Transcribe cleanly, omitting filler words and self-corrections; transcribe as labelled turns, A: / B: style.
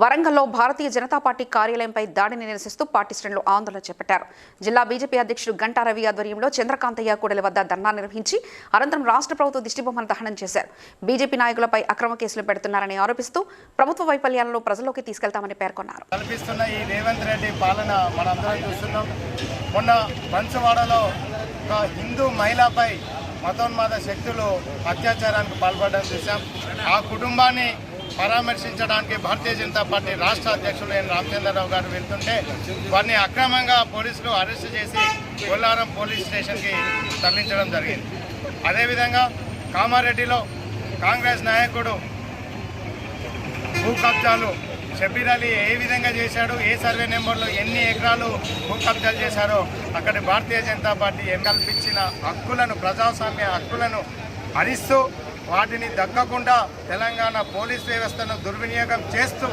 A: వరంగల్లో భారతీయ జనతా పార్టీ కార్యాలయంపై దాడిని నిరసిస్తూ పార్టీ శ్రేణులు ఆందోళన చేపట్టారు. జిల్లా బీజేపీ అధ్యక్షుడు గంటా రవి ఆధ్వర్యంలో చంద్రకాంతయ్య కూడలి వద్ద ధర్నా నిర్వహించి అనంతరం రాష్ట్ర ప్రభుత్వ దిష్టిబొమ్మను దహనం చేశారు. బీజేపీ నాయకులపై అక్రమ కేసులు పెడుతున్నారని ఆరోపిస్తూ ప్రభుత్వ వైఫల్యాలను ప్రజల్లోకి తీసుకెళ్తామని పేర్కొన్నారు.
B: ఈ రేవంత్ రెడ్డి పాలన మనందరం చూస్తున్నాం. మొన్న బంచవాడలో ఒక హిందూ మహిళపై మతోన్మాద శక్తులు అత్యాచారానికి పాల్పడడం చూసాం. ఆ కుటుంబాన్ని పరామర్శించడానికి భారతీయ జనతా పార్టీ రాష్ట్ర అధ్యక్షులు ఎన్ రామచంద్రరావు గారు వెళ్తుంటే వారిని అక్రమంగా పోలీసులు అరెస్టు చేసి కొల్లారం పోలీస్ స్టేషన్కి తరలించడం జరిగింది. అదేవిధంగా కామారెడ్డిలో కాంగ్రెస్ నాయకుడు భూ కబ్జాలు షబీర్ అలీ ఏ విధంగా చేశాడు, ఏ సర్వే నెంబర్లో ఎన్ని ఎకరాలు భూ కబ్జాలు చేశారో అక్కడి భారతీయ జనతా పార్టీ కల్పించిన హక్కులను, ప్రజాస్వామ్య హక్కులను హరిస్తూ వాటిని దక్కకుండా తెలంగాణ పోలీస్ వ్యవస్థను దుర్వినియోగం చేస్తూ